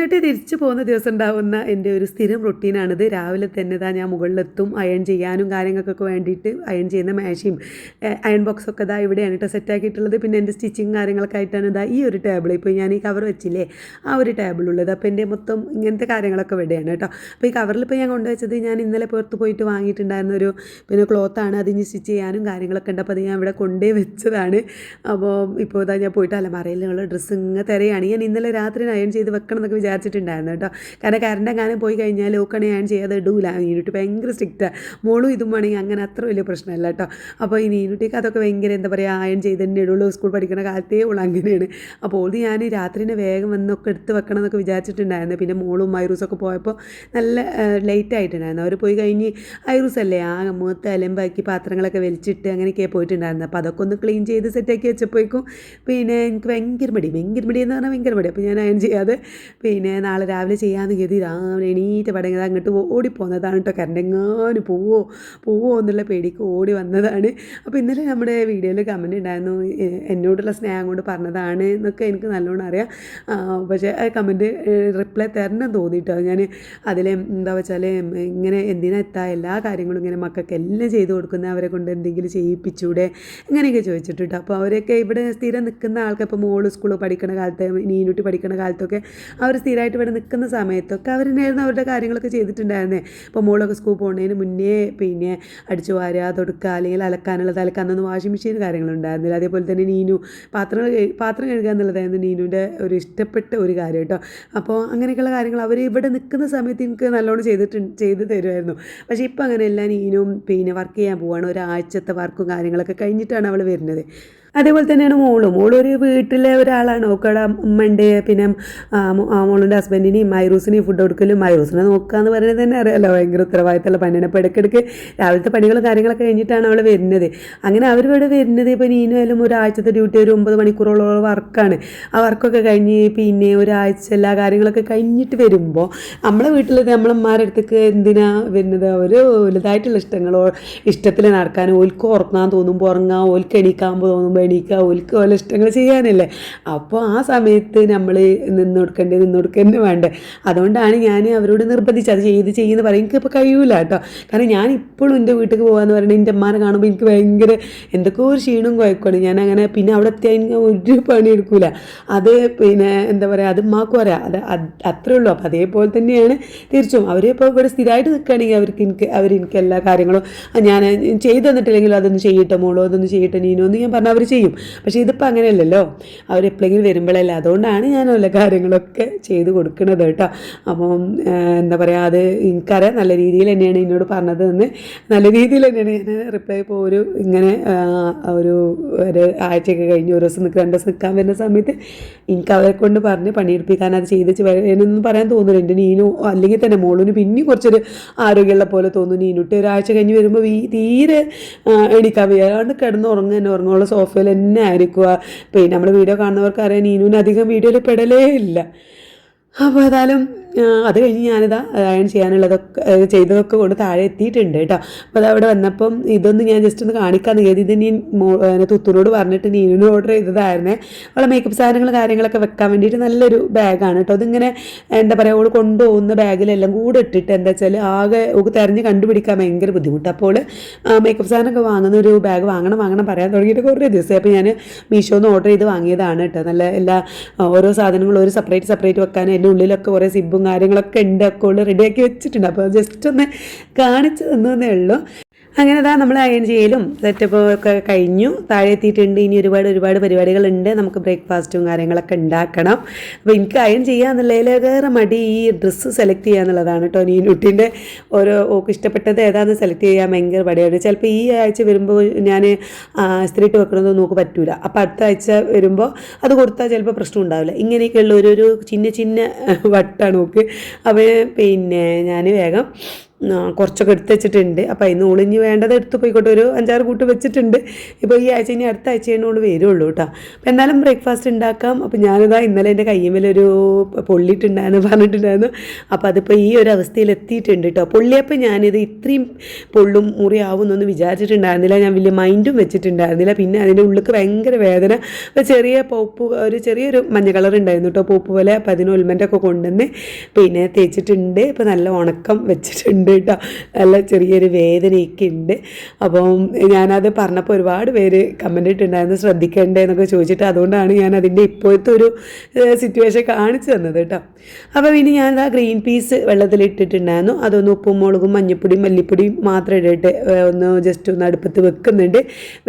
നീനുട്ടി തിരിച്ചു പോകുന്ന ദിവസം ഉണ്ടാകുന്ന എൻ്റെ ഒരു സ്ഥിരം റൊട്ടീനാണിത്. രാവിലെ തന്നെ ഞാൻ മുകളിലെത്തും. അയൺ ചെയ്യാനും കാര്യങ്ങൾക്കൊക്കെ വേണ്ടിയിട്ട് അയൺ ചെയ്യുന്ന മേശയും അയൺ ബോക്സൊക്കെ ഇവിടെയാണ് കേട്ടോ സെറ്റാക്കിയിട്ടുള്ളത്. പിന്നെ എൻ്റെ സ്റ്റിച്ചിങ് കാര്യങ്ങളൊക്കെ ആയിട്ടാണ് ഈ ഒരു ടേബിൾ, ഇപ്പോൾ ഞാൻ ഈ കവർ വെച്ചില്ലേ ആ ഒരു ടേബിളുള്ളത്. അപ്പോൾ എൻ്റെ മൊത്തം ഇങ്ങനത്തെ കാര്യങ്ങളൊക്കെ ഇവിടെയാണ് കേട്ടോ. അപ്പോൾ ഈ കവറിൽ ഇപ്പോൾ ഞാൻ കൊണ്ടുവച്ചത് ഞാൻ ഇന്നലെ പുറത്ത് പോയിട്ട് വാങ്ങിയിട്ടുണ്ടായിരുന്ന ഒരു ക്ലോത്താണ്. അതിന് സ്റ്റിച്ച് ചെയ്യാനും കാര്യങ്ങളൊക്കെ ഉണ്ട്. അപ്പോൾ അത് ഞാൻ ഇവിടെ കൊണ്ടേ വെച്ചതാണ്. അപ്പോൾ ഇപ്പോൾ ഞാൻ പോയിട്ട് അലമാരയിലുള്ള ഡ്രസ്സ് ഇങ്ങനെ തിരയാണ്. ഞാൻ ഇന്നലെ രാത്രി അയൺ ചെയ്ത് വെക്കണം എന്നൊക്കെ വിചാരിച്ചിട്ടുണ്ടായിരുന്നു കേട്ടോ. കാരണം കറണ്ടെങ്ങാനും പോയി കഴിഞ്ഞാൽ ഓക്കണേ അയൺ ചെയ്യാതെ ഇടൂല. നീനുട്ടി ഭയങ്കര സ്ട്രിക്റ്റാണ്. മോളും ഇതും വേണമെങ്കിൽ അങ്ങനെ അത്ര വലിയ പ്രശ്നമല്ല കേട്ടോ. അപ്പോൾ ഈ നീനുട്ടിക്ക് അതൊക്കെ ഭയങ്കര എന്താ പറയുക, അയൺ ചെയ്ത് തന്നെ ഇടുള്ളൂ. സ്കൂൾ പഠിക്കുന്ന കാലത്തേ ഉള്ളൂ അങ്ങനെയാണ്. അപ്പോൾ ഇത് ഞാൻ രാത്രിനെ വേഗം വന്നൊക്കെ എടുത്ത് വെക്കണം എന്നൊക്കെ വിചാരിച്ചിട്ടുണ്ടായിരുന്നു. പിന്നെ മോളും ഐറൂസൊക്കെ പോയപ്പോൾ നല്ല ലേറ്റ് ആയിട്ടുണ്ടായിരുന്നു. അവർ പോയി കഴിഞ്ഞ് ഐറൂസല്ലേ ആ മൂത്ത അലമ്പാക്കി പാത്രങ്ങളൊക്കെ വലിച്ചിട്ട് അങ്ങനെയൊക്കെ പോയിട്ടുണ്ടായിരുന്നു. അപ്പോൾ അതൊക്കെ ഒന്ന് ക്ലീൻ ചെയ്ത് സെറ്റാക്കി വെച്ചപ്പോഴേക്കും പിന്നെ എനിക്ക് ഭയങ്കര മടി എന്ന് പറഞ്ഞാൽ ഭയങ്കര മടി. അപ്പോൾ ഞാൻ അയൺ ചെയ്യാതെ പിന്നെ നാളെ രാവിലെ ചെയ്യാമെന്ന് കരുതി രാവിലെ എണീറ്റ് പടങ്ങിയത് അങ്ങോട്ട് ഓടിപ്പോകുന്നതാണ് കേട്ടോ. കരണ്ടെങ്ങാനും പോവോ എന്നുള്ള പേടിക്ക് ഓടി വന്നതാണ്. അപ്പോൾ ഇന്നലെ നമ്മുടെ വീഡിയോയിൽ കമൻറ്റ് ഉണ്ടായിരുന്നു, എന്നോടുള്ള സ്നേഹം കൊണ്ട് പറഞ്ഞതാണ് എന്നൊക്കെ എനിക്ക് നല്ലോണം അറിയാം. പക്ഷേ ആ കമൻറ്റ് റിപ്ലൈ തരണം തോന്നിയിട്ടോ. ഞാൻ അതിൽ എന്താ വെച്ചാൽ ഇങ്ങനെ എന്തിനാ എല്ലാ കാര്യങ്ങളും ഇങ്ങനെ മക്കൾക്ക് എല്ലാം ചെയ്ത് കൊടുക്കുന്ന അവരെ കൊണ്ട് എന്തെങ്കിലും ചെയ്യിപ്പിച്ചൂടെ ഇങ്ങനെയൊക്കെ ചോദിച്ചിട്ടുണ്ട്. അപ്പോൾ അവരൊക്കെ ഇവിടെ സ്ഥിരം നിൽക്കുന്ന ആൾക്ക്, ഇപ്പോൾ മോള് സ്കൂളിൽ പഠിക്കുന്ന കാലത്ത് നീനുട്ടി പഠിക്കുന്ന കാലത്തൊക്കെ അവർ സ്ഥിരമായിട്ട് ഇവിടെ നിൽക്കുന്ന സമയത്തൊക്കെ അവർ തന്നെയായിരുന്നു അവരുടെ കാര്യങ്ങളൊക്കെ ചെയ്തിട്ടുണ്ടായിരുന്നേ. ഇപ്പോൾ മോളൊക്കെ സ്കൂൾ പോകുന്നതിന് മുന്നേ പിന്നെ അടിച്ചു വാരുക, തൊടുക്കുക, അല്ലെങ്കിൽ അലക്കാനുള്ളത് അലക്കാനൊന്നും വാഷിംഗ് മെഷീൻ കാര്യങ്ങളുണ്ടായിരുന്നില്ല. അതേപോലെ തന്നെ നീനു പാത്രം കഴുകുക എന്നുള്ളതായിരുന്നു നീനുവിൻ്റെ ഒരു ഇഷ്ടപ്പെട്ട ഒരു കാര്യം കേട്ടോ. അപ്പോൾ അങ്ങനെയൊക്കെയുള്ള കാര്യങ്ങൾ അവർ ഇവിടെ നിൽക്കുന്ന സമയത്ത് എനിക്ക് നല്ലോണം ചെയ്ത് തരുമായിരുന്നു. പക്ഷേ ഇപ്പം അങ്ങനെയല്ല. നീനും പിന്നെ വർക്ക് ചെയ്യാൻ പോവുകയാണ്. ഒരാഴ്ചത്തെ വർക്കും കാര്യങ്ങളൊക്കെ കഴിഞ്ഞിട്ടാണ് അവൾ വരുന്നത്. അതേപോലെ തന്നെയാണ് മോളൊരു വീട്ടിലെ ഒരാളാണ്. നോക്കടെ ഉമ്മൻ്റെ പിന്നെ മോളുടെ ഹസ്ബൻഡിനെയും മൈറൂസിനെയും ഫുഡ് കൊടുക്കലും മൈറൂസിനെ നോക്കുക എന്ന് പറയുന്നത് തന്നെ അറിയാമല്ലോ, ഭയങ്കര ഉത്തരവാദിത്തമുള്ള പണിയാണ്. അപ്പോൾ ഇടയ്ക്കിടയ്ക്ക് രാവിലത്തെ പണികളും കാര്യങ്ങളൊക്കെ കഴിഞ്ഞിട്ടാണ് അവൾ വരുന്നത്. അങ്ങനെ അവരിവിടെ വരുന്നത് ഇപ്പോൾ നീനുമായാലും ഒരാഴ്ചത്തെ ഡ്യൂട്ടി ഒരു 9 മണിക്കൂറോളം വർക്കാണ്. ആ വർക്കൊക്കെ കഴിഞ്ഞ് പിന്നെ ഒരാഴ്ച എല്ലാ കാര്യങ്ങളൊക്കെ കഴിഞ്ഞിട്ട് വരുമ്പോൾ നമ്മളെ വീട്ടിൽ നമ്മളമ്മമാരുടെ അടുത്തേക്ക് എന്തിനാ വരുന്നത്? അവർ വലുതായിട്ടുള്ള ഇഷ്ടത്തിൽ നടക്കാൻ, ഓൽക്ക് ഉറങ്ങാൻ തോന്നുമ്പോൾ ഉറങ്ങാൻ, ഓൽക്ക് എണീക്കാകുമ്പോൾ തോന്നുമ്പോൾ എണീക്കുക, ഓൽക്ക് ഓരോ ഇഷ്ടങ്ങൾ ചെയ്യാനല്ലേ. അപ്പോൾ ആ സമയത്ത് നമ്മൾ നിന്ന് കൊടുക്കേണ്ടി വേണ്ടേ. അതുകൊണ്ടാണ് ഞാൻ അവരോട് നിർബന്ധിച്ചത് അത് ചെയ്യുമെന്ന് പറയും. എനിക്കിപ്പോൾ കഴിയൂല കേട്ടോ. കാരണം ഞാൻ ഇപ്പോഴും എൻ്റെ വീട്ടിൽ പോകാമെന്ന് പറയുന്നത് എൻ്റെ അമ്മാനെ കാണുമ്പോൾ എനിക്ക് ഭയങ്കര എന്തൊക്കെ ഒരു ക്ഷീണവും കുഴക്കമാണ്. ഞാൻ അങ്ങനെ പിന്നെ അവിടെ എത്തിയാൽ ഒരു പണി എടുക്കില്ല. അത് പിന്നെ എന്താ പറയുക, അത് ഉമ്മാക്കും അറിയാം. അത്രേ ഉള്ളൂ. അപ്പോൾ അതേപോലെ തന്നെയാണ് തിരിച്ചും. അവരിപ്പോൾ ഇവിടെ സ്ഥിരമായിട്ട് നിൽക്കുകയാണെങ്കിൽ അവരെനിക്ക് എല്ലാ കാര്യങ്ങളും ഞാൻ ചെയ്തു തന്നിട്ടില്ലെങ്കിൽ അതൊന്ന് ചെയ്യട്ടെ മോളോ, അതൊന്ന് ചെയ്യട്ടെ നീനോ എന്ന് ഞാൻ പറഞ്ഞാൽ അവർ ചെയ്യും. പക്ഷേ ഇതിപ്പോൾ അങ്ങനെയല്ലല്ലോ, അവരെപ്പോഴെങ്കിലും വരുമ്പോഴല്ല. അതുകൊണ്ടാണ് ഞാൻ എല്ലാ കാര്യങ്ങളൊക്കെ ചെയ്ത് കൊടുക്കുന്നത് കേട്ടോ. അപ്പം എന്താ പറയുക, അത് എനിക്കറിയാം നല്ല രീതിയിൽ തന്നെയാണ് എന്നോട് പറഞ്ഞതെന്ന്. നല്ല രീതിയിൽ തന്നെയാണ് ഞാൻ റിപ്ലൈ ഇപ്പോൾ ഇങ്ങനെ ഒരു ആഴ്ചയൊക്കെ കഴിഞ്ഞ് ഒരു ദിവസം 2 ദിവസം നിൽക്കാൻ വരുന്ന സമയത്ത് എനിക്ക് അവരെ കൊണ്ട് പറഞ്ഞ് പണിയെടുപ്പിക്കാൻ അത് ചെയ്ത് എന്നൊന്നും പറയാൻ തോന്നില്ല. എൻ്റെ നീനു അല്ലെങ്കിൽ തന്നെ മോളിന് പിന്നെ കുറച്ചൊരു ആരോഗ്യമുള്ള പോലെ തോന്നുന്നു. നീനുട്ടി ഒരാഴ്ച കഴിഞ്ഞ് വരുമ്പോൾ തീരെ എണീക്കാൻ വയ്യാണ്ട് ഉറങ്ങുള്ള സോഫയിൽ തന്നെ ആയിരിക്കുക. പിന്നെ നമ്മൾ വീഡിയോ കാണുന്നവർക്ക് അറിയാം നീനുവിന് അധികം വീഡിയോയിൽ പെടലേ ഇല്ല. അപ്പോൾ ഏതായാലും അത് കഴിഞ്ഞ് ഞാനിതാ അയൺ ചെയ്യാനുള്ളതൊക്കെ ചെയ്തതൊക്കെ കൊണ്ട് താഴെ എത്തിയിട്ടുണ്ട് കേട്ടോ. അപ്പോൾ അത് അവിടെ വന്നപ്പം ഇതൊന്ന് ഞാൻ ജസ്റ്റ് ഒന്ന് കാണിക്കാമെന്ന് കരുതി. ഇത് നീ തുത്തുനോട് പറഞ്ഞിട്ട് നീനിന് ഓർഡർ ചെയ്തതായിരുന്നേ. അവളെ മേക്കപ്പ് സാധനങ്ങൾ കാര്യങ്ങളൊക്കെ വെക്കാൻ വേണ്ടിയിട്ട് നല്ലൊരു ബാഗാണ് കേട്ടോ. അതിങ്ങനെ എന്താ പറയുക, അവൾ കൊണ്ടുപോകുന്ന ബാഗിലെല്ലാം കൂടെ ഇട്ടിട്ട് എന്താ വെച്ചാൽ ആകെ ഒക്കെ തിരഞ്ഞ് കണ്ടുപിടിക്കാൻ ഭയങ്കര ബുദ്ധിമുട്ട്. അപ്പോൾ മേക്കപ്പ് സാധനമൊക്കെ വാങ്ങുന്ന ഒരു ബാഗ് വാങ്ങണം പറയാൻ തുടങ്ങിയിട്ട് കുറേ ദിവസമായി. അപ്പോൾ ഞാൻ മീഷോന്ന് ഓർഡർ ചെയ്ത് വാങ്ങിയതാണ് കേട്ടോ. നല്ല എല്ലാ ഓരോ സാധനങ്ങളും ഒരു സെപ്പറേറ്റ് വെക്കാൻ എൻ്റെ ഉള്ളിലൊക്കെ കുറേ സിബും കാര്യങ്ങളൊക്കെ ഉണ്ട്, ഒക്കെ ഉള്ള റെഡിയാക്കി വെച്ചിട്ടുണ്ട്. അപ്പോൾ ജസ്റ്റ് ഒന്ന് കാണിച്ചു തന്നേ ഉള്ളൂ. അങ്ങനെ നമ്മൾ അയൺ ചെയ്യലും സെറ്റപ്പ് ഒക്കെ കഴിഞ്ഞു, താഴെ എത്തിയിട്ടുണ്ട്. ഇനി ഒരുപാട് പരിപാടികളുണ്ട്. നമുക്ക് ബ്രേക്ക്ഫാസ്റ്റും കാര്യങ്ങളൊക്കെ ഉണ്ടാക്കണം. അപ്പോൾ എനിക്ക് അയൺ ചെയ്യാന്നുള്ളതിലേറെ മടി ഈ ഡ്രസ്സ് സെലക്ട് ചെയ്യുക എന്നുള്ളതാണ് കേട്ടോ. നീനുട്ടിൻ്റെ ഓക്ക് ഇഷ്ടപ്പെട്ടത് ഏതാണെന്ന് സെലക്ട് ചെയ്യാൻ ഭയങ്കര പടിയാണ്. ചിലപ്പോൾ ഈ ആഴ്ച വരുമ്പോൾ ഞാൻ സ്ത്രീട്ട് വെക്കണമെന്ന് നോക്ക് പറ്റൂല. അപ്പോൾ അടുത്ത ആഴ്ച വരുമ്പോൾ അത് കൊടുത്താൽ ചിലപ്പോൾ പ്രശ്നം ഉണ്ടാവില്ല. ഇങ്ങനെയൊക്കെയുള്ള ഒരു ചിന്ന വട്ടാണ് നോക്ക്. അപ്പോൾ പിന്നെ ഞാൻ വേഗം കുറച്ചൊക്കെ എടുത്ത് വെച്ചിട്ടുണ്ട്. അപ്പോൾ അതിന് ഒളിഞ്ഞ് വേണ്ടത് എടുത്ത് പോയിക്കോട്ടെ, ഒരു 5-6 കൂട്ട് വെച്ചിട്ടുണ്ട്. ഇപ്പോൾ ഈ ആഴ്ച ഇനി അടുത്ത ആഴ്ചയാണ് ഓള് വരുള്ളൂ കേട്ടോ. അപ്പോൾ എന്നാലും ബ്രേക്ക്ഫാസ്റ്റ് ഉണ്ടാക്കാം. അപ്പോൾ ഞാനിതാ ഇന്നലെ എൻ്റെ കയ്യുമ്മലൊരു പൊള്ളിയിട്ടുണ്ടായിരുന്നു പറഞ്ഞിട്ടുണ്ടായിരുന്നു. അപ്പോൾ അതിപ്പോൾ ഈ ഒരു അവസ്ഥയിൽ എത്തിയിട്ടുണ്ട് കേട്ടോ. പൊള്ളിയപ്പോൾ ഞാനിത് ഇത്രയും പൊള്ളും മുറിയാവും എന്നൊന്നും വിചാരിച്ചിട്ടുണ്ടായിരുന്നില്ല. ഞാൻ വലിയ മൈൻഡും വെച്ചിട്ടുണ്ടായിരുന്നില്ല. പിന്നെ അതിൻ്റെ ഉള്ളിലേക്ക് ഭയങ്കര വേദന, അപ്പോൾ ചെറിയൊരു മഞ്ഞ കളർ ഉണ്ടായിരുന്നു കേട്ടോ, പോപ്പ് പോലെ. അപ്പോൾ അതിന് ഓയിൽമെൻറ്റൊക്കെ കൊണ്ടുവന്ന് പിന്നെ തേച്ചിട്ടുണ്ട്. ഇപ്പോൾ നല്ല ഉണക്കം വെച്ചിട്ടുണ്ട് കേട്ടോ. നല്ല ചെറിയൊരു വേദനയൊക്കെ ഉണ്ട്. അപ്പം ഞാനത് പറഞ്ഞപ്പോൾ ഒരുപാട് പേര് കമൻ്റ് ഇട്ടുണ്ടായിരുന്നു ശ്രദ്ധിക്കണ്ടേ എന്നൊക്കെ ചോദിച്ചിട്ട്. അതുകൊണ്ടാണ് ഞാൻ അതിൻ്റെ ഇപ്പോഴത്തെ ഒരു സിറ്റുവേഷൻ കാണിച്ചു തന്നത് കേട്ടോ. അപ്പോൾ ഇനി ഞാൻ ആ ഗ്രീൻ പീസ് വെള്ളത്തിലിട്ടിട്ടുണ്ടായിരുന്നു. അതൊന്ന് ഉപ്പും മുളകും മഞ്ഞപ്പൊടിയും മല്ലിപ്പൊടിയും മാത്രം ഇട്ടിട്ട് ഒന്ന് ജസ്റ്റ് ഒന്ന് അടുപ്പത്ത് വെക്കുന്നുണ്ട്.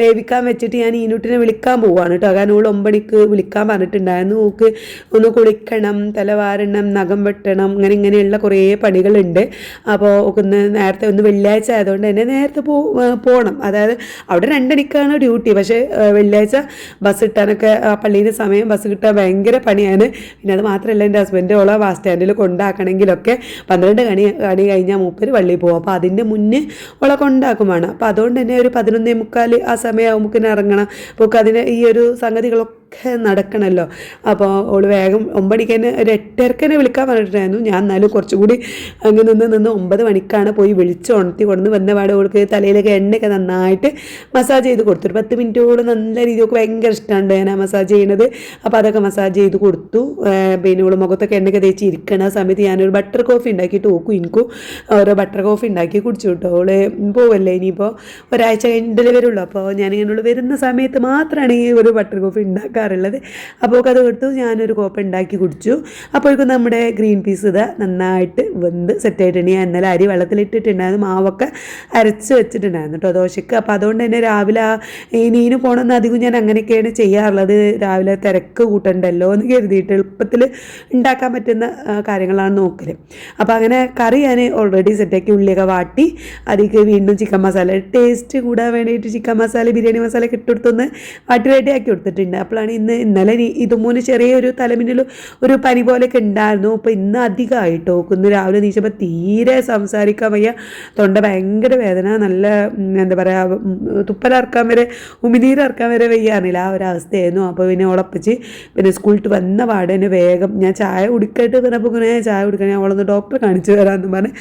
വേവിക്കാൻ വെച്ചിട്ട് ഞാൻ ഈനൂട്ടിനെ വിളിക്കാൻ പോവുകയാണ് കേട്ടോ. കാരണം ഓൾ 9 മണിക്ക് വിളിക്കാൻ പറഞ്ഞിട്ടുണ്ടായിരുന്നു. ഓക്ക് ഒന്ന് കുളിക്കണം, തല വാരണം, നഖം വെട്ടണം, ഇങ്ങനെയുള്ള കുറേ പണികളുണ്ട്. അപ്പോൾ ഒന്ന് നേരത്തെ ഒന്ന് വെള്ളിയാഴ്ച ആയതുകൊണ്ട് തന്നെ നേരത്തെ പോകണം. അതായത് അവിടെ 2 മണിക്കാണ് ഡ്യൂട്ടി. പക്ഷേ വെള്ളിയാഴ്ച ബസ് കിട്ടാനൊക്കെ പള്ളിയിൽ സമയം ബസ് കിട്ടാൻ ഭയങ്കര പണിയാണ്. പിന്നെ അത് മാത്രമല്ല എൻ്റെ ഹസ്ബൻഡ് ഓളെ ബസ് സ്റ്റാൻഡിൽ കൊണ്ടാക്കണമെങ്കിലൊക്കെ 12 മണി കഴിഞ്ഞാൽ മൂപ്പര് പള്ളിയിൽ പോകും. അപ്പോൾ അതിൻ്റെ മുന്നേ ഓളെ കൊണ്ടാക്കും വേണം. അപ്പോൾ അതുകൊണ്ട് തന്നെ ഒരു 11:45 ആ സമയമാകുമ്പോൾ ഇറങ്ങണം. അപ്പോൾ അതിന് ഈ ഒരു സംഗതികളൊക്കെ നടക്കണമല്ലോ. അപ്പോൾ ഓൾ വേഗം 9 മണിക്ക് തന്നെ ഒരു 8:30 തന്നെ വിളിക്കാൻ പറഞ്ഞിട്ടുണ്ടായിരുന്നു. ഞാൻ എന്നാലും കുറച്ചുകൂടി അങ്ങ് നിന്ന് 9 മണിക്കാണ് പോയി ഉണർത്തി കൊണ്ടുവന്ന് വന്നപാട് ഓൾക്ക് തലയിലൊക്കെ എണ്ണയൊക്കെ നന്നായിട്ട് മസാജ് ചെയ്ത് കൊടുത്തു. ഒരു 10 മിനിറ്റോളം നല്ല രീതിയൊക്കെ ഭയങ്കര ഇഷ്ടമാണ് ഞാൻ മസാജ് ചെയ്യുന്നത്. അപ്പോൾ അതൊക്കെ മസാജ് ചെയ്ത് കൊടുത്തു. പിന്നെ ഓൾ മുഖത്തൊക്കെ എണ്ണയൊക്കെ തേച്ച് ഇരിക്കണ സമയത്ത് ഞാനൊരു ബട്ടർ കോഫി ഉണ്ടാക്കിയിട്ട് നോക്കും. എനിക്കും ഓരോ ബട്ടർ കോഫി ഉണ്ടാക്കി കുടിച്ചു കേട്ടോ. ഓള് പോവല്ലേ ഇനിയിപ്പോൾ ഒരാഴ്ച കഴിഞ്ഞിട്ടല്ലേ വരുള്ളൂ. അപ്പോൾ ഞാനിങ്ങനെ വരുന്ന സമയത്ത് മാത്രമാണ് ഈ ഒരു ബട്ടർ കോഫി ഉണ്ടാക്കാറുള്ളത്. അപ്പോൾ അത് കൊടുത്തു. ഞാനൊരു കോപ്പ ഉണ്ടാക്കി കുടിച്ചു. അപ്പോഴേക്കും നമ്മുടെ ഗ്രീൻ പീസ് ഇതാ നന്നായിട്ട് വെന്ത് സെറ്റായിട്ടുണ്ട്. ഞാൻ ഇന്നലെ അരി വെള്ളത്തിലിട്ടിട്ടുണ്ടായിരുന്നു, മാവൊക്കെ അരച്ച് വെച്ചിട്ടുണ്ടായിരുന്നു കേട്ടോ ദോശയ്ക്ക്. അപ്പോൾ അതുകൊണ്ട് തന്നെ രാവിലെ ഈ മീന് പോകണമെന്ന് അധികം ഞാൻ അങ്ങനെയൊക്കെയാണ് ചെയ്യാറുള്ളത്. രാവിലെ തിരക്ക് കൂട്ടണ്ടല്ലോ എന്ന് കരുതിയിട്ട് എളുപ്പത്തിൽ ഉണ്ടാക്കാൻ പറ്റുന്ന കാര്യങ്ങളാണ് നോക്കൽ. അപ്പോൾ അങ്ങനെ കറി ഞാൻ ഓൾറെഡി സെറ്റാക്കി ഉള്ളിയൊക്കെ വാട്ടി അതിലേക്ക് വീണ്ടും ചിക്കൻ മസാല ടേസ്റ്റ് കൂടാൻ വേണ്ടിയിട്ട് ചിക്കൻ മസാല ബിരിയാണി മസാല ഒക്കെ ഇട്ടെടുത്തൊന്ന് വാട്ടി റെഡിയാക്കി കൊടുത്തിട്ടുണ്ട്. അപ്പോഴാണ് ഇന്നലെ ഇതുമൂന്ന് ചെറിയൊരു തലമിന്നൽ ഒരു പനി പോലെയൊക്കെ ഉണ്ടായിരുന്നു. അപ്പോൾ ഇന്ന് അധികമായിട്ടോ. ഇന്ന് രാവിലെ നീച്ചപ്പോൾ തീരെ സംസാരിക്കാൻ വയ്യ, തൊണ്ട ഭയങ്കര വേദന, നല്ല എന്താ പറയുക തുപ്പലിറക്കാൻ വരെ ഉമിനീരിറക്കാൻ വരെ വയ്യാറില്ല ആ ഒരു അവസ്ഥയായിരുന്നു. അപ്പോൾ പിന്നെ ഉളപ്പിച്ച് പിന്നെ സ്കൂളിൽ വന്ന പാടെ തന്നെ വേഗം ഞാൻ ചായ കുടിക്കായിട്ട് പറഞ്ഞപ്പോൾ ഇങ്ങനെ ചായ കുടിക്കാൻ അവളൊന്ന് ഡോക്ടറെ കാണിച്ചു തരാമെന്ന് പറഞ്ഞ്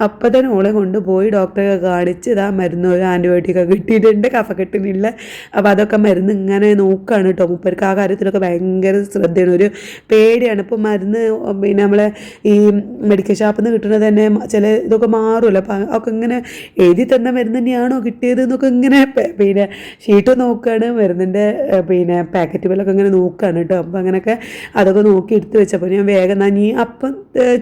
അപ്പം തന്നെ ഓളെ കൊണ്ടുപോയി ഡോക്ടറെ കാണിച്ച് ഇതാ മരുന്ന് ഒരു ആൻറ്റിബയോട്ടിക്കൊക്കെ കിട്ടിയിട്ടുണ്ട്, കഫക്കെട്ടിനില്ല. അപ്പോൾ അതൊക്കെ മരുന്ന് ഇങ്ങനെ നോക്കുകയാണ് കേട്ടോ. മുപ്പർക്ക് ആ കാര്യത്തിലൊക്കെ ഭയങ്കര ശ്രദ്ധയാണ്, ഒരു പേടിയാണ്. ഇപ്പോൾ മരുന്ന് പിന്നെ നമ്മളെ ഈ മെഡിക്കൽ ഷോപ്പിൽ നിന്ന് കിട്ടുന്നത് തന്നെ ചില ഇതൊക്കെ മാറുമല്ലോ. അപ്പോൾ ഒക്കെ ഇങ്ങനെ എഴുതി തന്ന മരുന്ന് തന്നെയാണോ കിട്ടിയത് എന്നൊക്കെ ഇങ്ങനെ പിന്നെ ഷീറ്റ് നോക്കുകയാണ്, മരുന്നിൻ്റെ പിന്നെ പാക്കറ്റ് പോലൊക്കെ ഇങ്ങനെ നോക്കുകയാണ് കേട്ടോ. അപ്പോൾ അങ്ങനെയൊക്കെ അതൊക്കെ നോക്കി എടുത്ത് വെച്ചപ്പോൾ ഞാൻ വേഗം നീ അപ്പം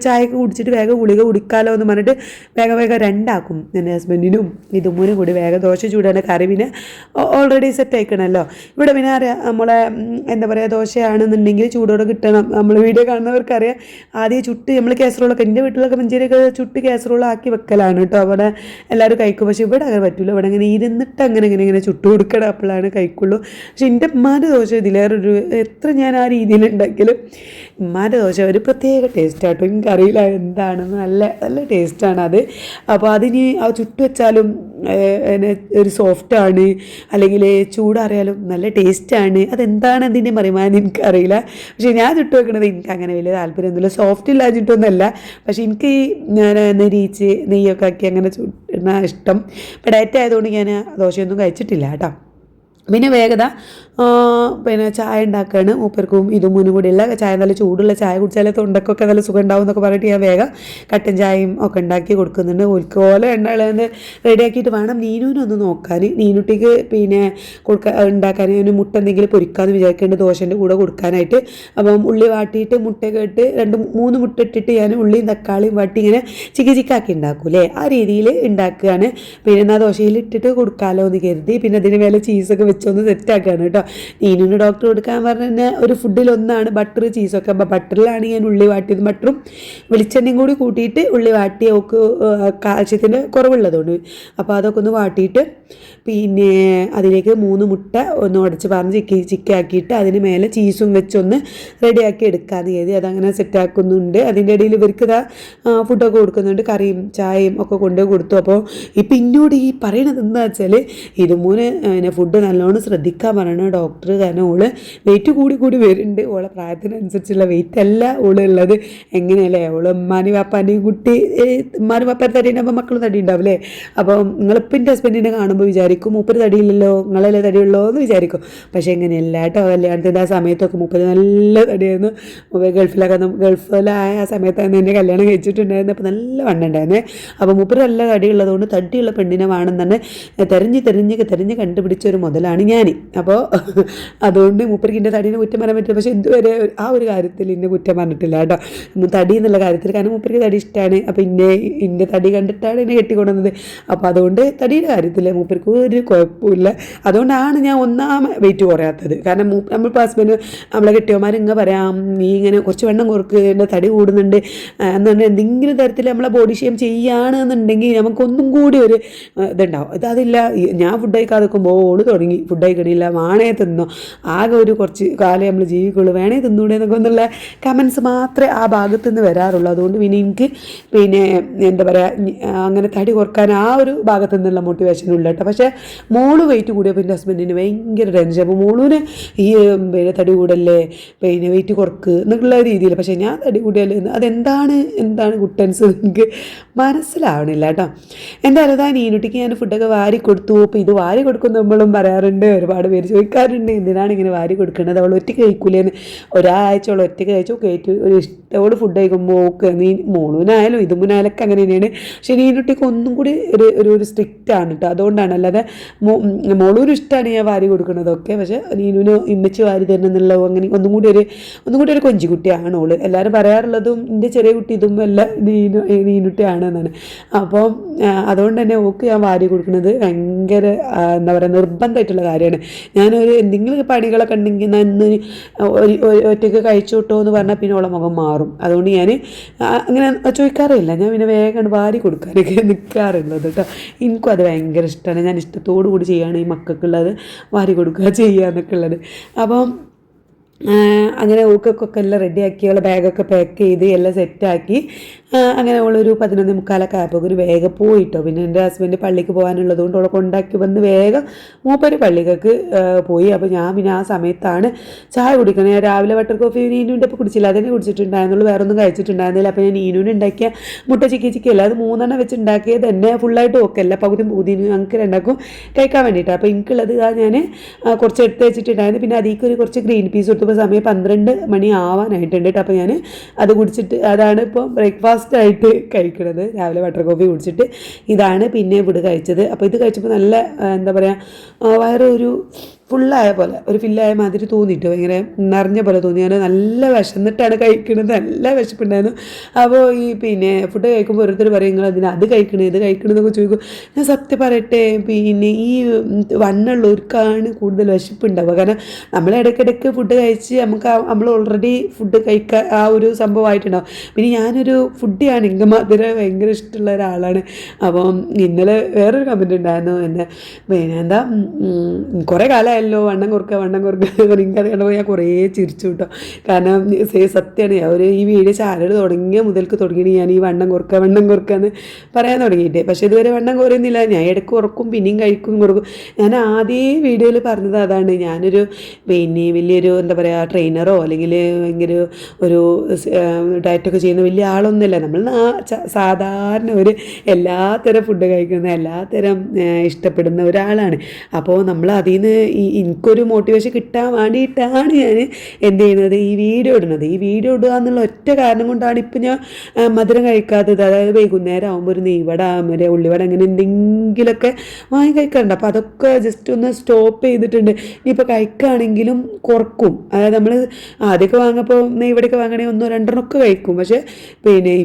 ചായയൊക്കെ കുടിച്ചിട്ട് വേഗം ഗുളിക കുടിക്കാമല്ലോ എന്ന് പറഞ്ഞിട്ട് വേഗം 2 ആക്കും. എൻ്റെ ഹസ്ബൻഡിനും ഇതുമൂന്നും കൂടി വേഗം ദോശ ചൂടാണ്. കറി പിന്നെ ഓൾറെഡി സെറ്റ് ആയിക്കണമല്ലോ. ഇവിടെ പിന്നെ അറിയാം നമ്മളെ എന്താ പറയുക ദോശയാണെന്നുണ്ടെങ്കിൽ ചൂടോടെ കിട്ടണം. നമ്മൾ വീഡിയോ കാണുന്നവർക്കറിയാം. ആദ്യം ചുട്ട് നമ്മൾ കാസറോളൊക്കെ എൻ്റെ വീട്ടിലൊക്കെ മഞ്ചേരിയൊക്കെ ചുട്ട് കാസറോളാക്കി വെക്കലാണ് കേട്ടോ. അവിടെ എല്ലാവരും കഴിക്കും. പക്ഷേ ഇവിടെ അങ്ങനെ പറ്റില്ല. ഇവിടെ അങ്ങനെ ഇരുന്നിട്ട് ഇങ്ങനെ ചുട്ട് കൊടുക്കണം, അപ്പോഴാണ് കഴിക്കുള്ളൂ. പക്ഷേ എൻ്റെ ഉമ്മാൻ്റെ ദോശ ഇതിലേറൊരു എത്ര ഞാൻ ആ രീതിയിൽ ഉണ്ടാക്കിയാലും ഉമ്മാൻ്റെ ദോശ ഒരു പ്രത്യേക ടേസ്റ്റാട്ടോ. എനിക്കറിയില്ല എന്താണെന്ന്, നല്ല നല്ല ടേസ്റ്റാണ് അത്. അപ്പോൾ അതിന് ആ ചുട്ട് വെച്ചാലും ഒരു സോഫ്റ്റാണ്, അല്ലെങ്കിൽ ചൂടറിയാലും നല്ല ടേസ്റ്റാണ്. അതെന്താണ് അതിൻ്റെ മറിമാനം എനിക്കറിയില്ല. പക്ഷേ ഞാൻ ചുട്ട് വെക്കണത് എനിക്ക് അങ്ങനെ വലിയ താല്പര്യമൊന്നുമില്ല. സോഫ്റ്റ് ഇല്ലാഞ്ഞിട്ടൊന്നുമല്ല, പക്ഷേ എനിക്ക് ഞാൻ നെരിച്ച് നെയ്യൊക്കെ ആക്കി അങ്ങനെ ചുട്ടുന്ന ഇഷ്ടം. ഇപ്പോൾ ഡയറ്റ് ആയതുകൊണ്ട് ഞാൻ ദോശയൊന്നും കഴിച്ചിട്ടില്ല കേട്ടോ. പിന്നെ വേഗത പിന്നെ ചായ ഉണ്ടാക്കുകയാണ്. മൂപ്പർക്കും ഇതുമൂന്നും കൂടിയുള്ള ചായ, നല്ല ചൂടുള്ള ചായ കുടിച്ചാലേ തൊണ്ടക്കൊക്കെ നല്ല സുഖം ഉണ്ടാവും എന്നൊക്കെ പറഞ്ഞിട്ട് ഞാൻ വേഗം കട്ടൻ ചായയും ഒക്കെ ഉണ്ടാക്കി കൊടുക്കുന്നുണ്ട്. ഓൽക്കോലെ എണ്ണ റെഡിയാക്കിയിട്ട് വേണം നീനുവിനൊന്ന് നോക്കാൻ. നീനുട്ടിക്ക് പിന്നെ ഉണ്ടാക്കാൻ ഒരു മുട്ട എന്തെങ്കിലും പൊരിക്കാമെന്ന് വിചാരിക്കേണ്ടത് ദോശൻ്റെ കൂടെ കൊടുക്കാനായിട്ട്. അപ്പം ഉള്ളി വാട്ടിയിട്ട് മുട്ടയൊക്കെ ഇട്ട് 2-3 മുട്ട ഇട്ടിട്ട് ഞാൻ ഉള്ളിയും തക്കാളിയും വാട്ടി ഇങ്ങനെ ചിക്കാക്കി ഉണ്ടാക്കൂലേ, ആ രീതിയിൽ ഉണ്ടാക്കുകയാണ്. പിന്നെ എന്നാൽ ദോശയിൽ ഇട്ടിട്ട് കൊടുക്കാമല്ലോ എന്ന് കരുതി പിന്നെ അതിന് മേലെ ചീസൊക്കെ വെച്ചൊന്ന് സെറ്റാക്കുകയാണ് കേട്ടോ. നീനുവിന് ഡോക്ടർ കൊടുക്കാൻ പറഞ്ഞ ഒരു ഫുഡിലൊന്നാണ് ബട്ടർ ചീസൊക്കെ. അപ്പോൾ ബട്ടറിലാണ് ഞാൻ ഉള്ളി വാട്ടിയത്. ബട്ടറും വെളിച്ചെണ്ണയും കൂടി കൂട്ടിയിട്ട് ഉള്ളി വാട്ടി ഒക്കെ കാൽസ്യത്തിൻ്റെ കുറവുള്ളതുകൊണ്ട് അപ്പോൾ അതൊക്കെ ഒന്ന് വാട്ടിയിട്ട് പിന്നെ അതിലേക്ക് 3 മുട്ട ഒന്ന് ഉടച്ച് പറഞ്ഞ് ചിക്കാക്കിയിട്ട് അതിന് മേലെ ചീസും വെച്ചൊന്ന് റെഡിയാക്കി എടുക്കാമെന്ന് കരുതി അതങ്ങനെ സെറ്റാക്കുന്നുണ്ട്. അതിൻ്റെ ഇടയിൽ ഇവർക്ക് ഇതാ ഫുഡൊക്കെ കൊടുക്കുന്നുണ്ട്, കറിയും ചായയും ഒക്കെ കൊണ്ട് കൊടുത്തു. അപ്പോൾ ഇപ്പം എന്നോട് ഈ പറയണത് എന്താ വെച്ചാൽ ഇതുമൂന്ന് പിന്നെ ഫുഡ് നല്ലോണം ശ്രദ്ധിക്കാൻ പറയണം ഡോക്ടർ. കാരണം ഓള് വെയിറ്റ് കൂടി വരുന്നുണ്ട്. ഓളെ പ്രായത്തിനനുസരിച്ചുള്ള വെയിറ്റ് അല്ല ഓളുള്ളത്. എങ്ങനെയല്ലേ ഓള് ഉമ്മാനും പാപ്പാൻ്റെയും കുട്ടി ഉമ്മാനും പാപ്പാൻ്റെ തടി ഉണ്ടാകുമ്പോൾ മക്കളും തടി ഉണ്ടാവില്ലേ. അപ്പോൾ നിങ്ങളിപ്പം എൻ്റെ ഹസ്ബൻഡിനെ കാണുമ്പോൾ വിചാരിക്കും മൂപ്പര് തടിയില്ലല്ലോ, നിങ്ങളല്ലേ തടിയുള്ളൂ എന്ന് വിചാരിക്കും. പക്ഷേ എങ്ങനെയല്ല കേട്ടോ. കല്യാണത്തിൻ്റെ ആ സമയത്തൊക്കെ മൂപ്പര് നല്ല തടിയായിരുന്നു. ഗൾഫിലായ ആ സമയത്തായിരുന്നു എൻ്റെ കല്യാണം കഴിച്ചിട്ടുണ്ടായിരുന്നു. അപ്പോൾ നല്ല വണ്ണം ഉണ്ടായിരുന്നേ. അപ്പോൾ മൂപ്പര് നല്ല തടിയുള്ളതുകൊണ്ട് തടിയുള്ള പെണ്ണിനെ വേണമെന്ന് തെരഞ്ഞ് കണ്ടുപിടിച്ച ഒരു മുതലാണ് ഞാൻ. അപ്പോൾ അതുകൊണ്ട് മൂപ്പർക്ക് എൻ്റെ തടീനെ കുറ്റം പറയാൻ പറ്റില്ല. പക്ഷേ ഇതുവരെ ആ ഒരു കാര്യത്തിൽ ഇന്നെ കുറ്റം പറഞ്ഞിട്ടില്ല കേട്ടോ, തടി എന്നുള്ള കാര്യത്തിൽ. കാരണം മൂപ്പർക്ക് തടി ഇഷ്ടമാണ്. അപ്പോൾ എൻ്റെ തടി കണ്ടിട്ടാണ് എന്നെ കെട്ടിക്കൊണ്ടുവന്നത്. അപ്പോൾ അതുകൊണ്ട് തടിയുടെ കാര്യത്തിൽ മൂപ്പർക്ക് ഒരു കുഴപ്പമില്ല. അതുകൊണ്ടാണ് ഞാൻ വെയിറ്റ് കുറയാത്തത്. കാരണം നമ്മളിപ്പോൾ ഹസ്ബൻഡ് നമ്മളെ കെട്ടിയവന്മാർ ഇങ്ങനെ പറയാം, നീ ഇങ്ങനെ കുറച്ച് വെണ്ണം കുറക്ക്, എൻ്റെ തടി കൂടുന്നുണ്ട് എന്നുണ്ടെങ്കിൽ എന്തെങ്കിലും തരത്തിൽ നമ്മളെ ബോഡി ഷെയിം ചെയ്യുകയാണെന്നുണ്ടെങ്കിൽ നമുക്കൊന്നും കൂടി ഒരു ഇതുണ്ടാവും. അതില്ല, ഞാൻ ഫുഡ് കഴിക്കാതെ നിൽക്കുമ്പോൾ ഓള് തുടങ്ങി ഫുഡ് കഴിക്കണില്ല, വേണേ തിന്നോ, ആകെ ഒരു കുറച്ച് കാലം നമ്മൾ ജീവിക്കുള്ളൂ, വേണേ തിന്നൂടെ എന്നൊക്കെ എന്നുള്ള കമൻസ് മാത്രമേ ആ ഭാഗത്തു നിന്ന് വരാറുള്ളൂ. അതുകൊണ്ട് പിന്നെ എനിക്ക് എന്താ പറയുക അങ്ങനെ തടി കുറക്കാൻ ആ ഒരു ഭാഗത്തു നിന്നുള്ള മോട്ടിവേഷനുള്ള കേട്ടോ. പക്ഷേ മോള് വെയിറ്റ് കൂടിയപ്പോൾ എൻ്റെ ഹസ്ബൻഡിന് ഭയങ്കര ടെൻഷൻ. അപ്പോൾ മോളൂന് ഈ തടി കൂടല്ലേ, വെയിറ്റ് കുറക്ക് എന്നുള്ള രീതിയിൽ. പക്ഷേ ഞാൻ തടി കൂടിയല്ലേ എന്താണ് കുട്ടൻസ് എനിക്ക് മനസ്സിലാവണില്ല കേട്ടോ. എന്തായാലും അതാ നീനുട്ടിക്ക് ഞാൻ ഫുഡൊക്കെ വാരി കൊടുത്തു. അപ്പോൾ ഇത് വാരി കൊടുക്കുന്ന നമ്മളും പറയാറുണ്ട്, ഒരുപാട് പേര് ചോദിക്കാറുണ്ട് എന്തിനാണ് ഇങ്ങനെ വാരി കൊടുക്കുന്നത്, അവൾ ഒറ്റയ്ക്ക് കഴിക്കൂലേന്ന്. ഒരാഴ്ചയോളം ഒറ്റയ്ക്ക് കഴിച്ചു കയറ്റി ഒരു ഇഷ്ടത്തോട് ഫുഡ് കഴിക്കുമ്പോൾ നീ മോളൂനായാലും ഇതുമുനായാലൊക്കെ അങ്ങനെ തന്നെയാണ്. പക്ഷേ നീനുട്ടിക്ക് ഒന്നും കൂടി ഒരു സ്ട്രിക്റ്റ് ആണ് കേട്ടോ. അതുകൊണ്ടാണ്, അല്ലാതെ മോളൂരും ഇഷ്ടമാണ് ഞാൻ വാരി കൊടുക്കുന്നതൊക്കെ. പക്ഷേ നീനുവിന് ഇമ്മച്ച് വാരി തരണം എന്നുള്ള അങ്ങനെ ഒന്നും കൂടി ഒരു കൊഞ്ചിക്കുട്ടിയാണ് ഓള്. എല്ലാവരും പറയാറുള്ളതും എൻ്റെ ചെറിയ കുട്ടി ഇതും എല്ലാം നീനുട്ടിയാണ് എന്നാണ്. അപ്പം അതുകൊണ്ട് തന്നെ ഓക്ക് ഞാൻ വാരി കൊടുക്കുന്നത് ഭയങ്കര എന്താ പറയുക നിർബന്ധമായിട്ടുള്ള കാര്യമാണ്. ഞാനൊരു എന്തെങ്കിലും പണികളൊക്കെ ഉണ്ടെങ്കിൽ ഇന്ന് ഒറ്റയ്ക്ക് കഴിച്ചോട്ടോ എന്ന് പറഞ്ഞാൽ പിന്നെ ഓളെ മുഖം മാറും. അതുകൊണ്ട് ഞാൻ അങ്ങനെ ചോദിക്കാറില്ല, ഞാൻ പിന്നെ വേഗം വാരി കൊടുക്കാനൊക്കെ നിൽക്കാറുള്ളത് കേട്ടോ. എനിക്കും അത് ഭയങ്കര ഇഷ്ടമാണ്. ഞാൻ ഇഷ്ടത്തോടു കൂടി ചെയ്യുകയാണ് ഈ മക്കൾക്കുള്ളത് വാരി കൊടുക്കുക ചെയ്യുക എന്നൊക്കെ ഉള്ളത്. അപ്പം അങ്ങനെ ഓക്കൊക്കെ എല്ലാം റെഡിയാക്കി അവളെ ബാഗൊക്കെ പാക്ക് ചെയ്ത് എല്ലാം സെറ്റാക്കി അങ്ങനെ അവളൊരു 11:45 ആയപ്പോൾ ഒരു വേഗം പോയിട്ടോ. പിന്നെ എൻ്റെ ഹസ്ബൻഡ് പള്ളിക്ക് പോകാനുള്ളത് കൊണ്ട് അവളെ കൊണ്ടാക്കി വന്ന് വേഗം മൂപ്പര് പള്ളിക്കൊക്കെ പോയി. അപ്പോൾ ഞാൻ പിന്നെ ആ സമയത്താണ് ചായ കുടിക്കുന്നത്. ഞാൻ രാവിലെ ബട്ടർ കോഫി നീനുവിൻ്റെ ഇപ്പോൾ കുടിച്ചില്ല, അതിനെ കുടിച്ചിട്ടുണ്ടായിരുന്നുള്ളൂ, വേറെ ഒന്നും കഴിച്ചിട്ടുണ്ടായിരുന്നില്ല. അപ്പോൾ ഞാൻ നീനുവിന് ഉണ്ടാക്കിയ മുട്ട ചിക്കിയല്ല, അത് 3 വെച്ച് ഉണ്ടാക്കിയത് തന്നെ ഫുള്ളായിട്ട് ഓക്കെല്ല, പകുതി പൂതിന് ഞങ്ങൾക്ക് രണ്ടാക്കും കഴിക്കാൻ വേണ്ടിയിട്ടാണ്. അപ്പോൾ എനിക്കുള്ളത് ഞാൻ കുറച്ച് എടുത്ത് വെച്ചിട്ടുണ്ടായിരുന്നു. പിന്നെ അതിലേക്ക് കുറച്ച് ഗ്രീൻ പീസ് കൊടുത്തപ്പോൾ സമയം 12 മണി ആവാനായിട്ടുണ്ട് കേട്ടോ. അപ്പോൾ ഞാൻ അത് കുടിച്ചിട്ട് അതാണ് ഇപ്പോൾ ബ്രേക്ക്ഫാസ്റ്റ് ആയിട്ട് കഴിക്കണത്. രാവിലെ ബട്ടർ കോഫി കുടിച്ചിട്ട് ഇതാണ് പിന്നെ ഇവിടെ കഴിച്ചത്. അപ്പോൾ ഇത് കഴിച്ചപ്പോൾ നല്ല എന്താ പറയുക വയറൊരു ഫുള്ളായ പോലെ ഒരു ഫില്ലായ മാതിരി തോന്നിയിട്ട് ഭയങ്കര നിറഞ്ഞ പോലെ തോന്നി. ഞാൻ നല്ല വിശന്നിട്ടാണ് കഴിക്കുന്നത്, നല്ല വിശപ്പുണ്ടായിരുന്നു. അപ്പോൾ ഈ ഫുഡ് കഴിക്കുമ്പോൾ ഓരോരുത്തർ പറയും നിങ്ങൾ അതിന് അത് കഴിക്കണേ ഇത് കഴിക്കണമെന്നൊക്കെ ചോദിക്കും. ഞാൻ സത്യം പറയട്ടെ, ഈ വണ്ണുള്ളവർക്കാണ് കൂടുതൽ വിശപ്പുണ്ടാവുക. കാരണം നമ്മൾ ഇടയ്ക്കിടയ്ക്ക് ഫുഡ് കഴിച്ച് നമ്മൾ ഓൾറെഡി ഫുഡ് കഴിക്കാൻ ആ ഒരു സംഭവമായിട്ടുണ്ടാവും. പിന്നെ ഞാനൊരു ഫുഡിയാണ്, എനിക്ക് മധുരം ഭയങ്കര ഇഷ്ടമുള്ള ഒരാളാണ്. അപ്പം ഇന്നലെ വേറൊരു കമൻറ്റ് ഉണ്ടായിരുന്നു എൻ്റെ എന്താ കുറേ കാലമായല്ലോ വണ്ണം കുറക്കുക എനിക്കത് കണ്ടപ്പോൾ ഞാൻ കുറേ ചിരിച്ചു കേട്ടോ. കാരണം സത്യമാണ്, ഈ വീഡിയോ ചാനൽ തുടങ്ങിയ മുതൽക്ക് തുടങ്ങിയിട്ട് ഞാൻ ഈ വണ്ണം കുറക്കുക എന്ന് പറയാൻ തുടങ്ങിയിട്ട്. പക്ഷേ ഇതുവരെ വണ്ണം കുറയുന്നില്ല. ഞാൻ ഇടയ്ക്ക് ഉറക്കും പിന്നെയും കഴിക്കും കുറക്കും. ഞാൻ ആദ്യം വീഡിയോയിൽ പറഞ്ഞത് അതാണ്, ഞാനൊരു വലിയൊരു എന്താ പറയുക ട്രെയിനറോ അല്ലെങ്കിൽ ഭയങ്കര ഒരു ഡയറ്റൊക്കെ ചെയ്യുന്ന വലിയ ആളൊന്നുമില്ല. നമ്മൾ സാധാരണ എല്ലാത്തരം ഫുഡ് കഴിക്കുന്ന എല്ലാത്തരം ഇഷ്ടപ്പെടുന്ന ഒരാളാണ്. അപ്പോൾ നമ്മൾ അതിൽ നിന്ന് എനിക്കൊരു മോട്ടിവേഷൻ കിട്ടാൻ വേണ്ടിയിട്ടാണ് ഞാൻ എന്ത് ചെയ്യുന്നത്, ഈ വീഡിയോ ഇടുന്നത്. ഈ വീഡിയോ ഇടുക എന്നുള്ള ഒറ്റ കാരണം കൊണ്ടാണ് ഇപ്പം ഞാൻ മധുരം കഴിക്കാത്തത്. അതായത് വൈകുന്നേരം ആകുമ്പോൾ ഒരു നെയ്വട ഉള്ളിവട അങ്ങനെ എന്തെങ്കിലുമൊക്കെ വാങ്ങി കഴിക്കാറുണ്ട്. അപ്പോൾ അതൊക്കെ ജസ്റ്റ് ഒന്ന് സ്റ്റോപ്പ് ചെയ്തിട്ടുണ്ട്. ഇനിയിപ്പോൾ കഴിക്കുകയാണെങ്കിലും കുറക്കും. അതായത് നമ്മൾ ആദ്യമൊക്കെ വാങ്ങപ്പോൾ നെയ്വടയൊക്കെ വാങ്ങണമെങ്കിൽ 1-2 കഴിക്കും. പക്ഷേ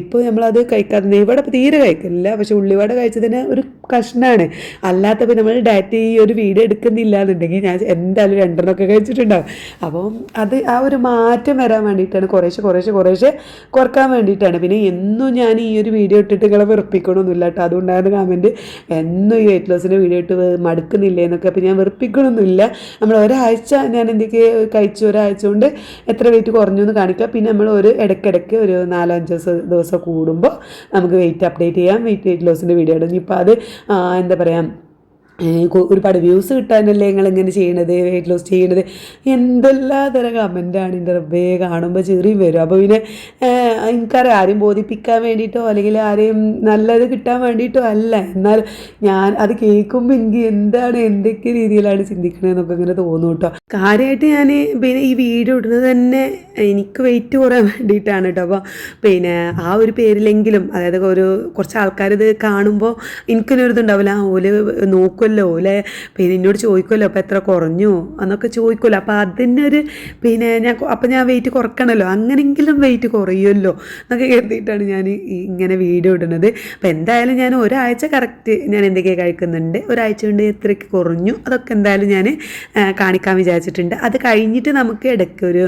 ഇപ്പോൾ നമ്മളത് കഴിക്കാതെ നെയ്വട തീരെ കഴിക്കില്ല. പക്ഷേ ഉള്ളിവട കഴിച്ചതിന് ഒരു കഷ്ണമാണ്. അല്ലാത്തപ്പോൾ നമ്മൾ ഡയറ്റ് ഈ ഒരു വീഡിയോ എടുക്കുന്നില്ല എന്നുണ്ടെങ്കിൽ ഞാൻ എന്തായാലും 2 കഴിച്ചിട്ടുണ്ടാവും. അപ്പോൾ അത് ആ ഒരു മാറ്റം വരാൻ വേണ്ടിയിട്ടാണ്, കുറേശ്ശെ കുറക്കാൻ വേണ്ടിയിട്ടാണ്. പിന്നെ എന്നും ഞാൻ ഈ ഒരു വീഡിയോ ഇട്ടിട്ട് നിങ്ങളെ വെറുപ്പിക്കണമൊന്നുമില്ല കേട്ടോ. അതുകൊണ്ടായിരുന്നു കമൻറ്റ്, എന്നും ഈ വെയിറ്റ് ലോസിൻ്റെ വീഡിയോ ഇട്ട് മടുക്കുന്നില്ലേ എന്നൊക്കെ. അപ്പോൾ ഞാൻ വെറുപ്പിക്കണമൊന്നുമില്ല. നമ്മൾ ഒരാഴ്ച ഞാൻ എന്തൊക്കെ കഴിച്ചു, ഒരാഴ്ച കൊണ്ട് എത്ര വെയിറ്റ് കുറഞ്ഞു എന്ന് കാണിക്കുക. പിന്നെ നമ്മൾ ഇടയ്ക്കിടയ്ക്ക് ഒരു 4-5 ദിവസം കൂടുമ്പോൾ നമുക്ക് വെയിറ്റ് അപ്ഡേറ്റ് ചെയ്യാം, വെയിറ്റ് ലോസിൻ്റെ വീഡിയോ ഇടും. ഇനിയിപ്പോൾ അത് എന്താ പറയുക, ഒരുപാട് വ്യൂസ് കിട്ടാനല്ലേ നിങ്ങളിങ്ങനെ ചെയ്യണത്, വെയിറ്റ് ലോസ് ചെയ്യണത്, എന്തെല്ലാം തരം കമൻറ്റാണ് എൻ്റെ റബ്ബേ, കാണുമ്പോൾ ചെറിയ വരും. അപ്പോൾ പിന്നെ എനിക്കറിയാം, ആരെയും ബോധിപ്പിക്കാൻ വേണ്ടിയിട്ടോ അല്ലെങ്കിൽ ആരെയും നല്ലത് കിട്ടാൻ വേണ്ടിയിട്ടോ അല്ല. എന്നാൽ ഞാൻ അത് കേൾക്കുമ്പോൾ എനിക്ക് എന്തൊക്കെ രീതിയിലാണ് ചിന്തിക്കണതെന്നൊക്കെ ഇങ്ങനെ തോന്നും കേട്ടോ. കാര്യമായിട്ട് ഞാൻ പിന്നെ ഈ വീഡിയോ ഇടുന്നത് തന്നെ എനിക്ക് വെയിറ്റ് കുറയാൻ വേണ്ടിയിട്ടാണ് കേട്ടോ. അപ്പോൾ പിന്നെ ആ ഒരു പേരിലെങ്കിലും, അതായത് കുറച്ച് ആൾക്കാരിത് കാണുമ്പോൾ എനിക്കൊരിതുണ്ടാവില്ല, ഓല് നോക്കുമല്ലോ, ഓലെ പിന്നെ എന്നോട് ചോദിക്കുമല്ലോ അപ്പോൾ എത്ര കുറഞ്ഞു എന്നൊക്കെ ചോദിക്കുമല്ലോ. അപ്പോൾ അതിനൊരു പിന്നെ ഞാൻ വെയിറ്റ് കുറക്കണമല്ലോ, അങ്ങനെയെങ്കിലും വെയിറ്റ് കുറയുമല്ലോ എന്നൊക്കെ കരുതിയിട്ടാണ് ഞാൻ ഇങ്ങനെ വീഡിയോ ഇടുന്നത്. അപ്പോൾ എന്തായാലും ഞാൻ ഒരാഴ്ച കറക്റ്റ് ഞാൻ എന്തൊക്കെയാണ് കഴിക്കുന്നുണ്ട്, ഒരാഴ്ച കൊണ്ട് എത്രയ്ക്ക് കുറഞ്ഞു അതൊക്കെ എന്തായാലും ഞാൻ കാണിക്കാൻ വിചാരിച്ചിട്ടുണ്ട്. അത് കഴിഞ്ഞിട്ട് നമുക്ക് ഇടയ്ക്ക് ഒരു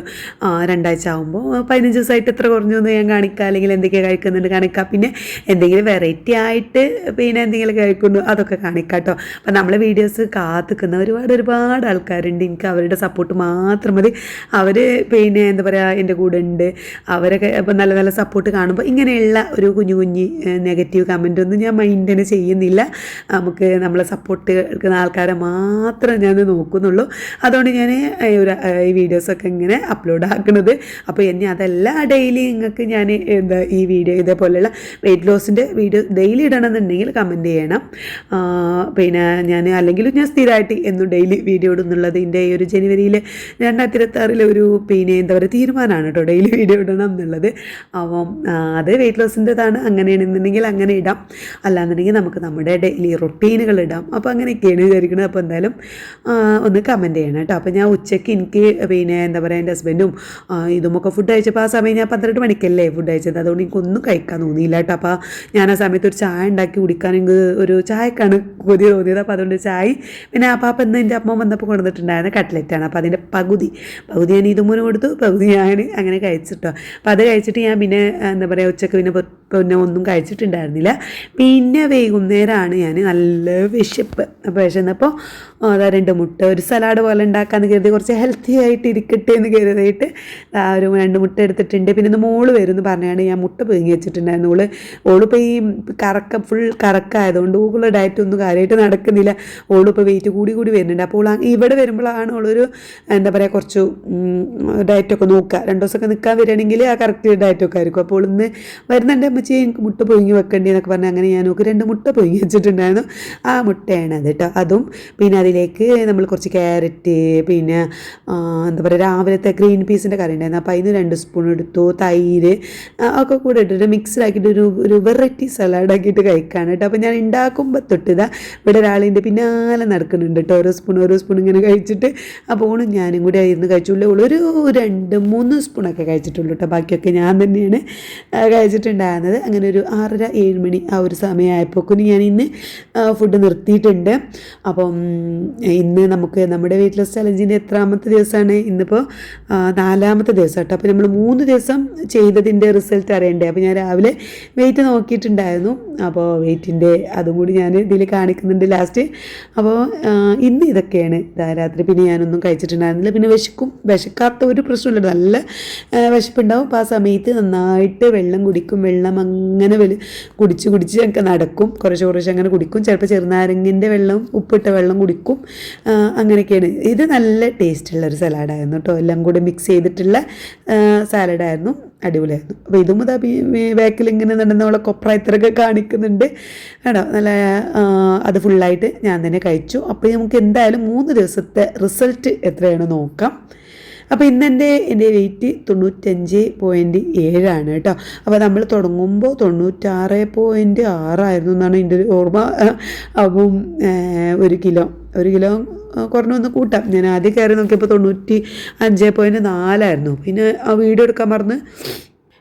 2 ആഴ്ച ആകുമ്പോൾ 15 ദിവസമായിട്ട് എത്ര കുറഞ്ഞു എന്ന് ഞാൻ കാണിക്കാം, അല്ലെങ്കിൽ എന്തൊക്കെയാണ് കഴിക്കുന്നുണ്ട് കാണിക്കാം. പിന്നെ എന്തെങ്കിലും വെറൈറ്റി ആയിട്ട് പിന്നെ എന്തെങ്കിലും കഴിക്കുന്നു അതൊക്കെ കാണിക്കാം കേട്ടോ. അപ്പം നമ്മളെ വീഡിയോസ് കാത്തിക്കുന്ന ഒരുപാട് ആൾക്കാരുണ്ട്. എനിക്ക് അവരുടെ സപ്പോർട്ട് മാത്രം മതി. അവർ പിന്നെ എന്താ പറയുക, എൻ്റെ കൂടെ ഉണ്ട്. അവരൊക്കെ ഇപ്പം നല്ല സപ്പോർട്ട് കാണുമ്പോൾ ഇങ്ങനെയുള്ള ഒരു കുഞ്ഞു നെഗറ്റീവ് കമൻറ്റൊന്നും ഞാൻ മൈൻഡിന് ചെയ്യുന്നില്ല. നമുക്ക് നമ്മളെ സപ്പോർട്ട് എടുക്കുന്ന ആൾക്കാരെ മാത്രം ഞാൻ നോക്കുന്നുള്ളൂ. അതുകൊണ്ട് ഞാൻ ഈ വീഡിയോസൊക്കെ ഇങ്ങനെ അപ്ലോഡ് ആക്കുന്നത്. അപ്പോൾ ഇനി അതല്ല, ഡെയിലി നിങ്ങൾക്ക് ഞാൻ ഈ വീഡിയോ ഇതേപോലെയുള്ള വെയിറ്റ് ലോസിൻ്റെ വീഡിയോ ഡെയിലി ഇടണമെന്നുണ്ടെങ്കിൽ കമൻറ്റ് ചെയ്യണം. പിന്നെ ഞാൻ അല്ലെങ്കിലും ഞാൻ സ്ഥിരമായിട്ട് എന്നും ഡെയിലി വീഡിയോ ഇടുന്നുള്ളത് എൻ്റെ ഈ ഒരു ജനുവരിയിൽ 2026 ഒരു പിന്നെ എന്താ പറയുക തീരുമാനമാണ് കേട്ടോ, ഡെയിലി വീഡിയോ ഇടണം എന്നുള്ളത്. അപ്പം അത് വെയിറ്റ് ലോസിൻ്റെതാണ്. അങ്ങനെയാണെന്നുണ്ടെങ്കിൽ അങ്ങനെ ഇടാം, അല്ലാന്നുണ്ടെങ്കിൽ നമുക്ക് നമ്മുടെ ഡെയിലി റൊട്ടീനുകൾ ഇടാം. അപ്പോൾ അങ്ങനെയൊക്കെയാണ് വിചാരിക്കുന്നത്. അപ്പോൾ എന്തായാലും ഒന്ന് കമൻറ്റ് ചെയ്യണം കേട്ടോ. അപ്പോൾ ഞാൻ ഉച്ചയ്ക്ക് എനിക്ക് പിന്നെ എന്താ പറയുക, എൻ്റെ ഹസ്ബൻഡും ഇതുമൊക്കെ ഫുഡ് കഴിച്ചപ്പോൾ ആ സമയം ഞാൻ 12 മണിക്കല്ലേ ഫുഡ് കഴിച്ചത്, അതുകൊണ്ട് എനിക്കൊന്നും കഴിക്കാൻ തോന്നിയില്ല കേട്ടോ. അപ്പോൾ ഞാൻ ആ സമയത്ത് ഒരു ചായ ഉണ്ടാക്കി കുടിക്കാൻ എനിക്ക് ഒരു ചായക്കാണ് കൊതി തോന്നിയത്. അപ്പോൾ അതുകൊണ്ട് ചായ, പിന്നെ ആ പാപ്പ ഇന്ന് എൻ്റെ അമ്മ വന്നപ്പോൾ കൊണ്ടുവന്നിട്ടുണ്ടായിരുന്ന കട്ട്ലറ്റാണ്. അപ്പോൾ അതിൻ്റെ പകുതി ഞാൻ ഇതുമൂന്ന് കൊടുത്തു, പകുതി ഞാൻ അങ്ങനെ കഴിച്ചിട്ടോ. അപ്പോൾ അത് കഴിച്ചിട്ട് ഞാൻ പിന്നെ എന്താ പറയുക ഉച്ചയ്ക്ക് പിന്നെ ഒന്നും കഴിച്ചിട്ടുണ്ടായിരുന്നില്ല. പിന്നെ വൈകുന്നേരമാണ് ഞാൻ നല്ല വിശന്നപ്പോൾ അതാ 2 മുട്ട ഒരു സലാഡ് പോലെ ഉണ്ടാക്കാമെന്ന് കരുതി, കുറച്ച് ഹെൽത്തി ആയിട്ട് ഇരിക്കട്ടെ എന്ന് കരുതിയിട്ട് ഒരു 2 മുട്ട എടുത്തിട്ടുണ്ട്. പിന്നെ ഇന്ന് മോള് വരും എന്ന് പറഞ്ഞാണ് ഞാൻ മുട്ട പുഴുങ്ങി വെച്ചിട്ടുണ്ടായിരുന്നു. ഓളിപ്പോൾ ഈ ഫുൾ കറക്കായതുകൊണ്ട് ഓളുടെ ഡയറ്റ് ഒന്നും കാര്യമായിട്ട് നടക്കുന്നില്ല. ഓളിപ്പോൾ വെയിറ്റ് കൂടി വരുന്നുണ്ട്. അപ്പോൾ ഇവിടെ വരുമ്പോഴാണ് ഓളൊരു എന്താ പറയുക കുറച്ച് ഡയറ്റൊക്കെ നോക്കുക. 2 ദിവസമൊക്കെ നിൽക്കാൻ വരികയാണെങ്കിൽ ആ കറക്റ്റ് ഡയറ്റൊക്കെ ആയിരിക്കും. അപ്പോൾ ഇന്ന് വരുന്നുണ്ട് അമ്മച്ചി എനിക്ക് മുട്ട പൊങ്ങി വെക്കേണ്ടി എന്നൊക്കെ പറഞ്ഞാൽ അങ്ങനെ ഞാൻ നോക്കി 2 മുട്ട പൊങ്ങി വെച്ചിട്ടുണ്ടായിരുന്നു. ആ മുട്ടയാണ് അത് കേട്ടോ. അതും പിന്നെ അതിലേക്ക് നമ്മൾ കുറച്ച് ക്യാരറ്റ്, പിന്നെ എന്താ പറയുക രാവിലത്തെ ഗ്രീൻ പീസിൻ്റെ കറി ഉണ്ടായിരുന്നു. അപ്പോൾ അതിന് 2 സ്പൂൺ എടുത്തു, തൈര് ഒക്കെ കൂടെ ഇട്ടിട്ട് മിക്സ്ഡാക്കിയിട്ട് ഒരു വെറൈറ്റി സലാഡാക്കിയിട്ട് കഴിക്കുകയാണ് കേട്ടോ. അപ്പോൾ ഞാൻ ഉണ്ടാക്കുമ്പോൾ തൊട്ടിതാ ഇവിടെ ഒരാളിൻ്റെ പിന്നാലെ നടക്കുന്നുണ്ട് കേട്ടോ, ഓരോ സ്പൂൺ ഇങ്ങനെ കഴിച്ചിട്ട്. അപ്പോൾ ഓളും ഞാനും കൂടി ആയിരുന്നു കഴിച്ചുള്ളൂ. ഒരു 2-3 സ്പൂണൊക്കെ കഴിച്ചിട്ടുള്ളൂ കേട്ടോ, ബാക്കിയൊക്കെ ഞാൻ തന്നെയാണ് കഴിച്ചിട്ടുണ്ടായിരുന്നത്. അങ്ങനെ ഒരു 6:30-7 മണി ആ ഒരു സമയമായപ്പോഴേക്കും ഞാൻ ഇന്ന് ഫുഡ് നിർത്തിയിട്ടുണ്ട്. അപ്പം ഇന്ന് നമുക്ക് നമ്മുടെ വെയിറ്റ് ലോസ് ചലഞ്ചിൻ്റെ എത്രാമത്തെ ദിവസമാണ്? ഇന്നിപ്പോൾ 4ാമത്തെ ദിവസം കേട്ടോ. അപ്പോൾ നമ്മൾ 3 ദിവസം ചെയ്തതിൻ്റെ റിസൾട്ട് അറിയണ്ടേ. അപ്പോൾ ഞാൻ രാവിലെ വെയിറ്റ് നോക്കിയിട്ടുണ്ടായിരുന്നു. അപ്പോൾ വെയിറ്റിൻ്റെ അതും കൂടി ഞാൻ ഇതിൽ കാണിക്കുന്നുണ്ട് ലാസ്റ്റ്. അപ്പോൾ ഇന്ന് ഇതൊക്കെയാണ് രാത്രി. പിന്നെ ഞാനൊന്നും കഴിച്ചിട്ടുണ്ടായിരുന്നില്ല. പിന്നെ വിശക്കാത്ത ഒരു പ്രശ്നമില്ല, നല്ല വിശപ്പുണ്ടാവും. അപ്പോൾ ആ സമയത്ത് നന്നായിട്ട് വെള്ളം കുടിക്കും. വെള്ളം അങ്ങനെ കുടിച്ച് ഒക്കെ നടക്കും, കുറച്ച് അങ്ങനെ കുടിക്കും. ചിലപ്പോൾ ചെറുനാരങ്ങൻ്റെ വെള്ളം, ഉപ്പിട്ട വെള്ളം കുടിക്കും. അങ്ങനെയൊക്കെയാണ്. ഇത് നല്ല ടേസ്റ്റുള്ളൊരു സലാഡായിരുന്നു കേട്ടോ, എല്ലാം കൂടി മിക്സ് ചെയ്തിട്ടുള്ള സാലഡായിരുന്നു, അടിപൊളിയായിരുന്നു. അപ്പോൾ ഇതും ഇതാ ബാക്കിൽ ഇങ്ങനെ നടന്നവളെ കൊപ്ര ഇത്രയൊക്കെ കാണിക്കുന്നുണ്ട് കേട്ടോ. നല്ല അത് ഫുള്ളായിട്ട് ഞാൻ തന്നെ കഴിച്ചു. അപ്പോൾ നമുക്ക് എന്തായാലും 3 ദിവസത്തെ റിസൾട്ട് എത്രയാണ് നോക്കാം. അപ്പോൾ ഇന്നെൻ്റെ വെയിറ്റ് 95.7 ആണ് കേട്ടോ. അപ്പോൾ നമ്മൾ തുടങ്ങുമ്പോൾ 96.6 ആയിരുന്നു എന്നാണ് എൻ്റെ ഒരു ഓർമ്മ. അപ്പം 1 കിലോ കുറഞ്ഞൊന്ന് കൂട്ടാം. ഞാൻ ആദ്യം കയറി നോക്കിയപ്പോൾ 95.4 ആയിരുന്നു. പിന്നെ ആ വീഡിയോ എടുക്കാൻ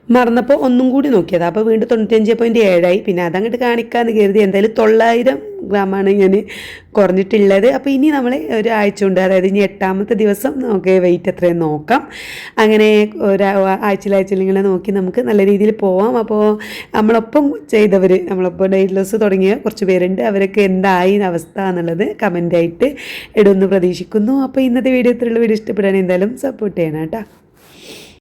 മറന്നപ്പോൾ ഒന്നും കൂടി നോക്കിയതാണ്. അപ്പോൾ വീണ്ടും 95.7 ആയി. പിന്നെ അതങ്ങോട്ട് കാണിക്കാമെന്ന് കരുതി. എന്തായാലും 900 ഗ്രാമാണ് ഞാൻ കുറഞ്ഞിട്ടുള്ളത്. അപ്പോൾ ഇനി നമ്മൾ ഒരാഴ്ച കൊണ്ട്, അതായത് ഇനി 8ാമത്തെ ദിവസം നമുക്ക് വെയിറ്റ് എത്രയും നോക്കാം. അങ്ങനെ ആഴ്ചയിൽ ഇങ്ങനെ നോക്കി നമുക്ക് നല്ല രീതിയിൽ പോവാം. അപ്പോൾ നമ്മളൊപ്പം ചെയ്തവർ, നമ്മളൊപ്പം ഡയറ്റ് ലോസ് തുടങ്ങിയ കുറച്ച് പേരുണ്ട്. അവരൊക്കെ എന്തായി അവസ്ഥ എന്നുള്ളത് കമൻ്റായിട്ട് ഇടുമെന്ന് പ്രതീക്ഷിക്കുന്നു. അപ്പോൾ ഇന്നത്തെ വീഡിയോ ഇത്രയുള്ള വീഡിയോ ഇഷ്ടപ്പെടാൻ എന്തായാലും സപ്പോർട്ട് ചെയ്യണം കേട്ടോ.